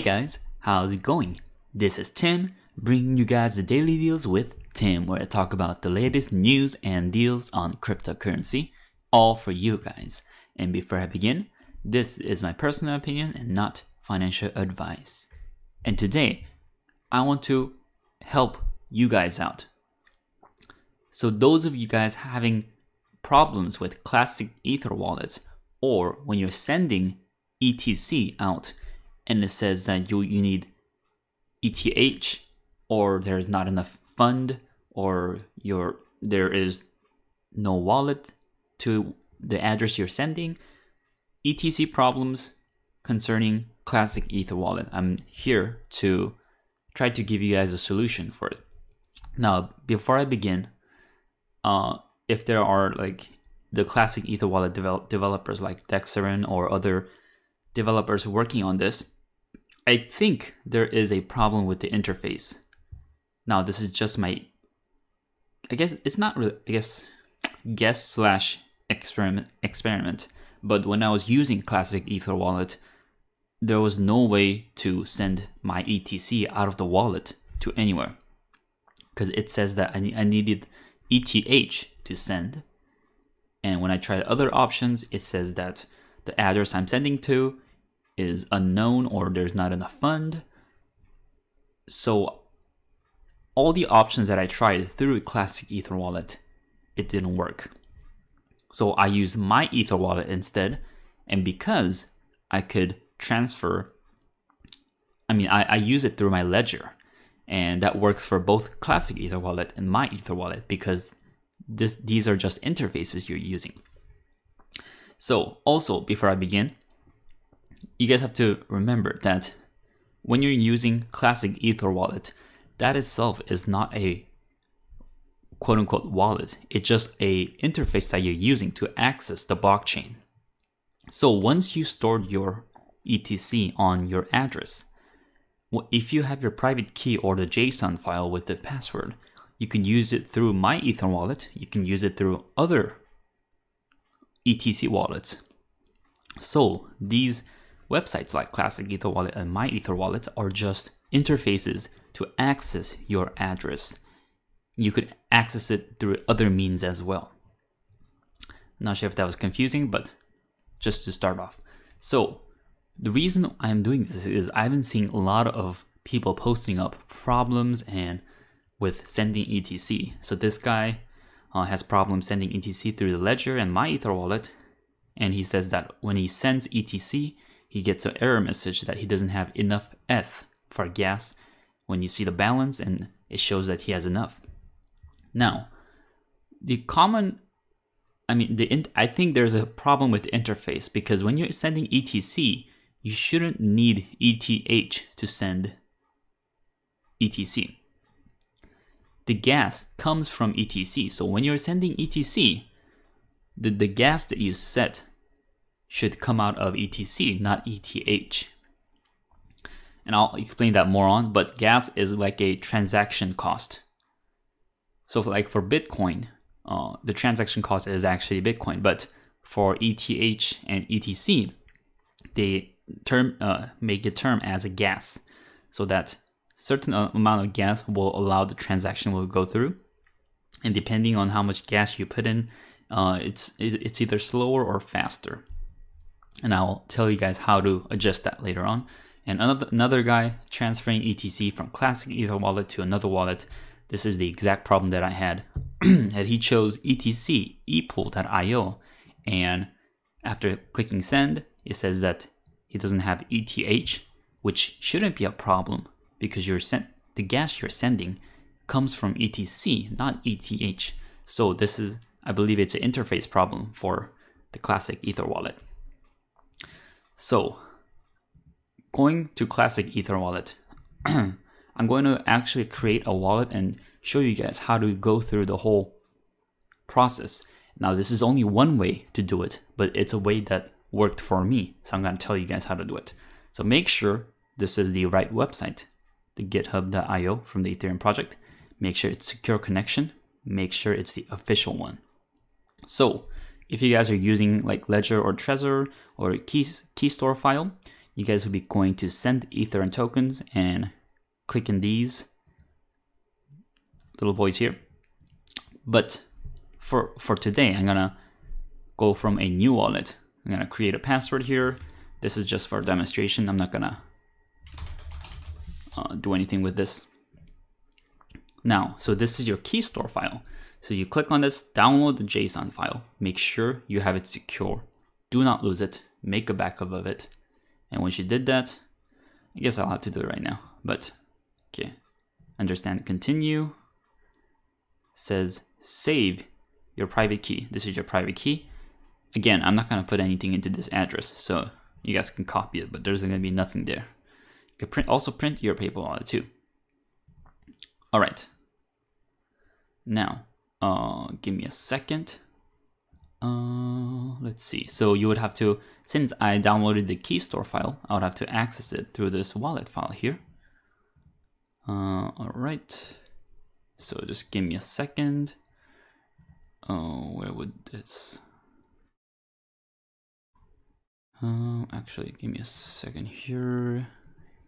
Hey guys, how's it going? This is Tim, bringing you guys the Daily Deals with Tim, where I talk about the latest news and deals on cryptocurrency, all for you guys. And before I begin, this is my personal opinion and not financial advice. And today, I want to help you guys out. So those of you guys having problems with classic Ether wallets, or when you're sending ETC out and it says that you need ETH, or there's not enough fund, or there is no wallet to the address you're sending, ETC problems concerning classic Ether wallet. I'm here to try to give you guys a solution for it. Now, before I begin, if there are like the classic Ether wallet developers like Dexerin or other developers working on this, I think there is a problem with the interface. Now, this is just my, I guess it's not really, guess/experiment. But when I was using classic Ether wallet, there was no way to send my ETC out of the wallet to anywhere, because it says that I needed ETH to send. And when I tried other options, it says that the address I'm sending to is unknown, or there's not enough fund. So all the options that I tried through classic Ether wallet, it didn't work. So I used my Ether wallet instead, and because I could transfer, I use it through my ledger, and that works for both classic Ether wallet and my Ether wallet, because these are just interfaces you're using. So also, before I begin, you guys have to remember that when you're using classic Ether wallet, that itself is not a quote-unquote wallet. It's just a interface that you're using to access the blockchain. So once you stored your ETC on your address, if you have your private key or the JSON file with the password, you can use it through my Ether wallet. You can use it through other ETC wallets. So these websites like Classic Ether Wallet and My Ether Wallet are just interfaces to access your address. You could access it through other means as well. Not sure if that was confusing, but just to start off. So the reason I'm doing this is I've been seeing a lot of people posting up problems and with sending ETC. So this guy has problems sending ETC through the ledger and My Ether Wallet, and he says that when he sends ETC, he gets an error message that he doesn't have enough ETH for gas when you see the balance, and it shows that he has enough. Now, I think there's a problem with the interface, because when you're sending ETC, you shouldn't need ETH to send ETC. The gas comes from ETC, so when you're sending ETC, the gas that you set should come out of ETC, not ETH. And I'll explain that more on, but gas is like a transaction cost. So like for Bitcoin, the transaction cost is actually Bitcoin, but for ETH and ETC, they make a term as a gas, so that certain amount of gas will allow the transaction will go through. And depending on how much gas you put in, it's either slower or faster. And I'll tell you guys how to adjust that later on. And another guy transferring ETC from classic Ether wallet to another wallet, this is the exact problem that I had. And he chose ETC epool.io, and after clicking send, it says that he doesn't have ETH, which shouldn't be a problem, because the gas you're sending comes from ETC, not ETH. So this is, I believe it's an interface problem for the classic Ether wallet. So going to classic Ether wallet, I'm going to actually create a wallet and show you guys how to go through the whole process. Now, this is only one way to do it, but it's a way that worked for me. So I'm going to tell you guys how to do it. So make sure this is the right website, the github.io from the Ethereum project. Make sure it's secure connection. Make sure it's the official one. So if you guys are using like Ledger or Trezor or a key store file, you guys will be going to send Ether and tokens and click in these little boys here. But for today, I'm gonna go from a new wallet. I'm gonna create a password here. This is just for demonstration. I'm not gonna do anything with this. Now, so this is your key store file. So you click on this, download the JSON file. Make sure you have it secure. Do not lose it. Make a backup of it. And once you did that, I guess I'll have to do it right now. But okay, understand, continue. Says save your private key. This is your private key. Again, I'm not gonna put anything into this address, so you guys can copy it, but there's gonna be nothing there. You can also print your paper wallet too. All right. Now, give me a second. Let's see. So you would have to, since I downloaded the key store file, I would have to access it through this wallet file here. All right. So just give me a second. Where would this? Actually, give me a second here.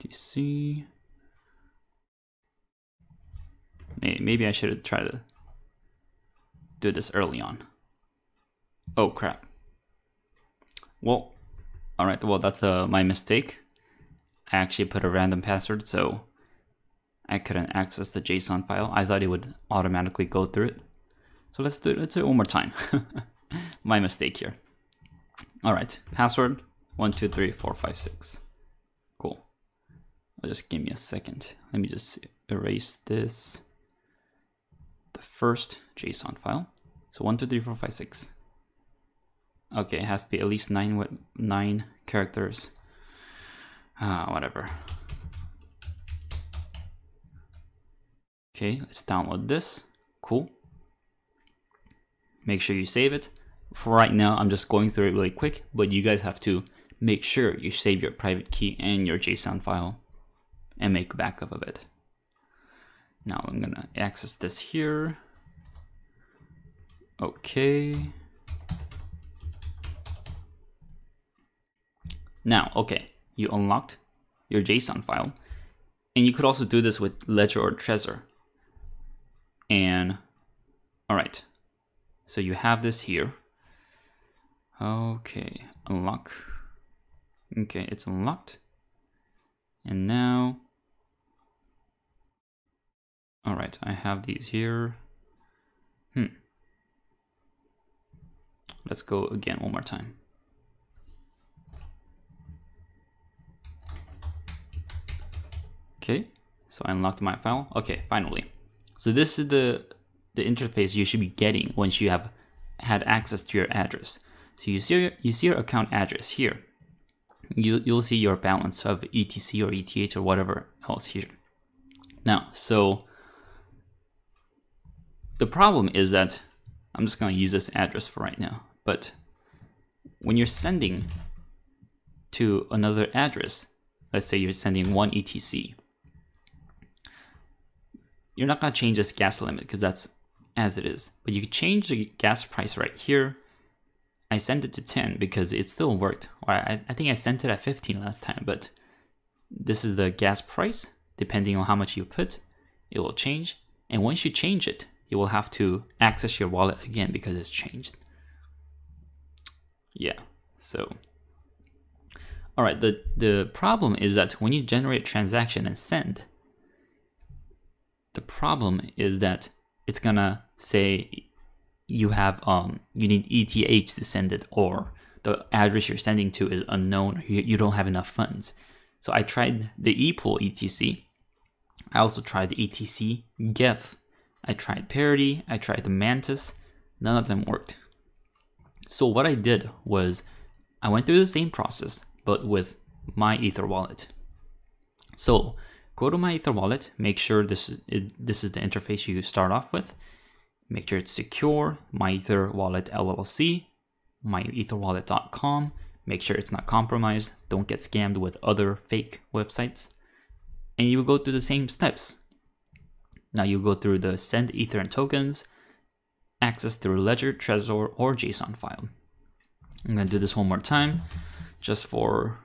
DC. Maybe I should have tried to do this early on. Oh crap. Well, all right. Well, that's my mistake. I actually put a random password, so I couldn't access the JSON file. I thought it would automatically go through it. So let's do it one more time. My mistake here. All right, password 123456. Cool. Just give me a second. Let me just erase this. The first JSON file. So 123456. Okay, it has to be at least 9 characters. Whatever. Okay, let's download this. Cool. Make sure you save it. For right now, I'm just going through it really quick, but you guys have to make sure you save your private key and your JSON file and make a backup of it. Now I'm gonna access this here. Okay. Now, okay, you unlocked your JSON file, and you could also do this with Ledger or Trezor. And all right, so you have this here. Okay, unlock. Okay, it's unlocked. And now, all right, I have these here. Let's go again one more time. Okay, so I unlocked my file. Okay, finally. So this is the interface you should be getting once you have had access to your address. So you see your account address here. You'll see your balance of ETC or ETH or whatever else here. Now, so the problem is that I'm just going to use this address for right now. But when you're sending to another address, let's say you're sending 1 ETC, you're not going to change this gas limit because that's as it is. But you can change the gas price right here. I sent it to 10 because it still worked. Or I think I sent it at 15 last time, but this is the gas price. Depending on how much you put, it will change. And once you change it, you will have to access your wallet again because it's changed. Yeah, so. All right, the problem is that when you generate a transaction and send, the problem is that it's gonna say you have you need ETH to send it, or the address you're sending to is unknown, or you don't have enough funds. So I tried the ePool ETC. I also tried the ETC Geth. I tried Parity. I tried the Mantis. None of them worked. So what I did was I went through the same process, but with my Ether wallet. So go to my Ether wallet. Make sure this is the interface you start off with. Make sure it's secure. My Ether Wallet LLC. myetherwallet.com. Make sure it's not compromised. Don't get scammed with other fake websites. And you go through the same steps. Now you go through the send Ether and tokens, access through Ledger, Trezor, or JSON file. I'm going to do this one more time just for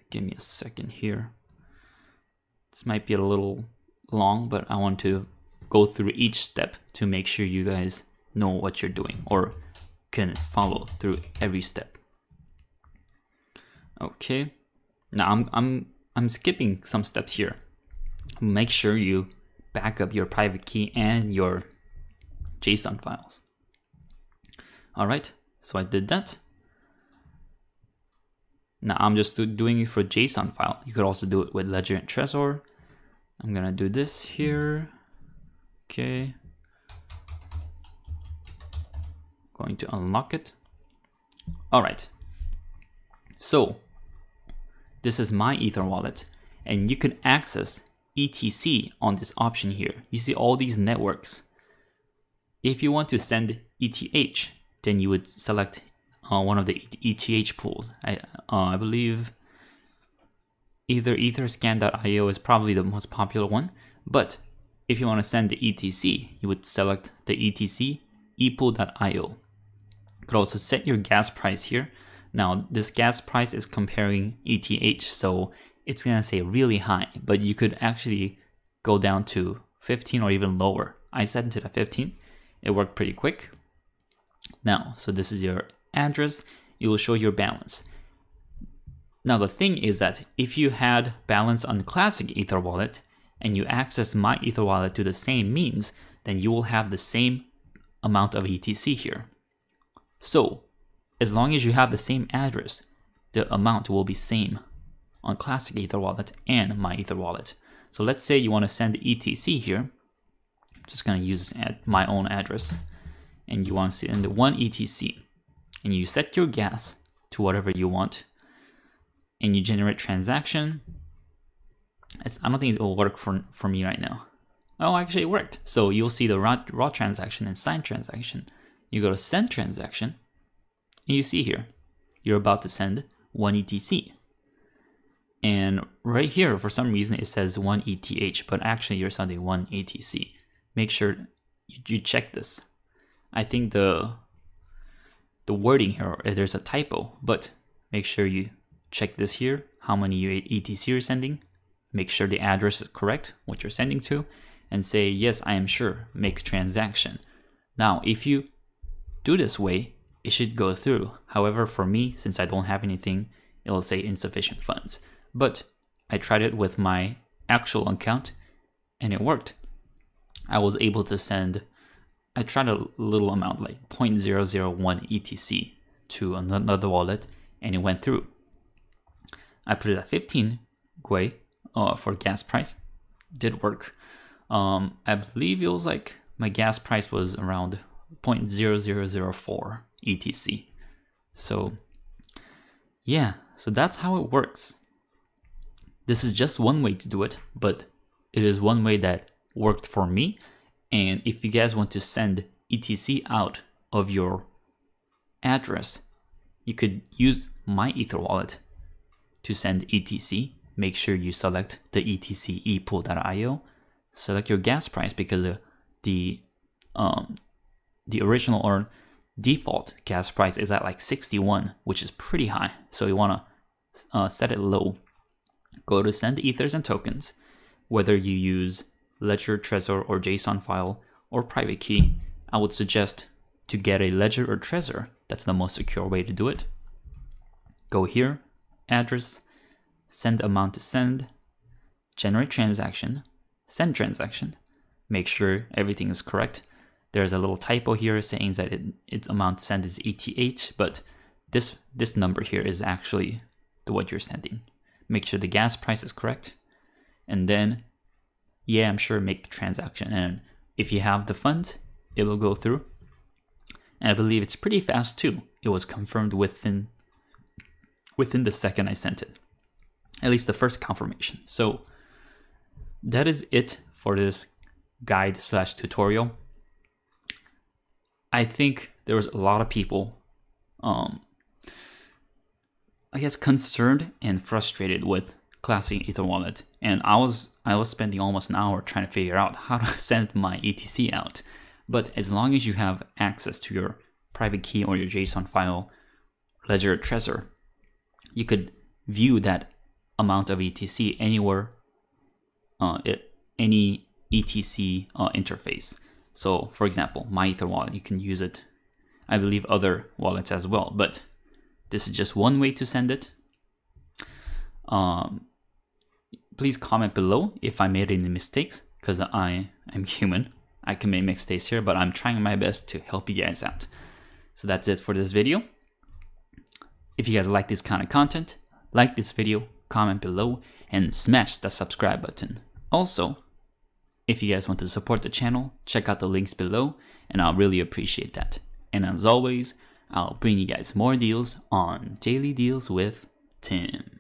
Give me a second here. This might be a little long, but I want to go through each step to make sure you guys know what you're doing or can follow through every step. Okay, now I'm skipping some steps here. Make sure you back up your private key and your JSON files. All right, so I did that. Now I'm just doing it for JSON file. You could also do it with Ledger and Trezor. I'm gonna do this here. Okay. Going to unlock it. All right. So this is my Ether wallet, and you can access ETC on this option here. You see all these networks. If you want to send ETH, then you would select one of the ETH pools. I believe either etherscan.io is probably the most popular one, but if you want to send the ETC, you would select the ETC epool.io. You could also set your gas price here. Now this gas price is comparing ETH, so it's gonna say really high, but you could actually go down to 15 or even lower. I set it to the 15. It worked pretty quick. Now, so this is your address. It will show your balance. Now the thing is that if you had balance on Classic Ether wallet and you access my Ether wallet to the same means, then you will have the same amount of ETC here. So as long as you have the same address, the amount will be same on Classic Ether wallet and my Ether wallet. So let's say you want to send ETC here. I'm just going to use my own address, and you want to send 1 ETC, and you set your gas to whatever you want, and you generate transaction. I don't think it will work for me right now. Oh, actually it worked. So you'll see the raw transaction and signed transaction. You go to send transaction, and you see here, you're about to send 1 ETC. And right here, for some reason, it says 1 ETH, but actually you're sending 1 ETC. Make sure you check this. I think the wording here, there's a typo, but make sure you check this here, how many ETC you're sending. Make sure the address is correct, what you're sending to, and say, yes, I am sure, make transaction. Now, if you do this way, it should go through. However, for me, since I don't have anything, it will say insufficient funds. But I tried it with my actual account and it worked. I was able to send, I tried a little amount like 0.001 ETC to another wallet and it went through. I put it at 15 Gwei for gas price. Did work. I believe it was like my gas price was around 0.0004 ETC. So yeah, so that's how it works. This is just one way to do it, but it is one way that worked for me. And if you guys want to send ETC out of your address, you could use my Ether wallet to send ETC. Make sure you select the ETC epool.io. Select your gas price because the original or default gas price is at like 61, which is pretty high. So you want to set it low. Go to send ethers and tokens, whether you use Ledger, Trezor, or JSON file, or private key. I would suggest to get a Ledger or Trezor. That's the most secure way to do it. Go here, address, send amount to send, generate transaction, send transaction. Make sure everything is correct. There's a little typo here saying that its amount to send is ETH, but this number here is actually what you're sending. Make sure the gas price is correct, and then, yeah, I'm sure make the transaction. And if you have the funds, it will go through. And I believe it's pretty fast too. It was confirmed within the second I sent it, at least the first confirmation. So that is it for this guide/tutorial. I think there was a lot of people, I guess, concerned and frustrated with Classic Ether wallet, and I was spending almost an hour trying to figure out how to send my ETC out. But as long as you have access to your private key or your JSON file, Ledger, Trezor, you could view that amount of ETC anywhere, any ETC interface. So for example, my Ether wallet, you can use it, I believe other wallets as well, but this is just one way to send it. Please comment below if I made any mistakes, because I am human. I can make mistakes here, but I'm trying my best to help you guys out. So that's it for this video. If you guys like this kind of content, like this video, comment below, and smash that subscribe button. Also, if you guys want to support the channel, check out the links below, and I'll really appreciate that. And as always, I'll bring you guys more deals on Daily Deals with Tim.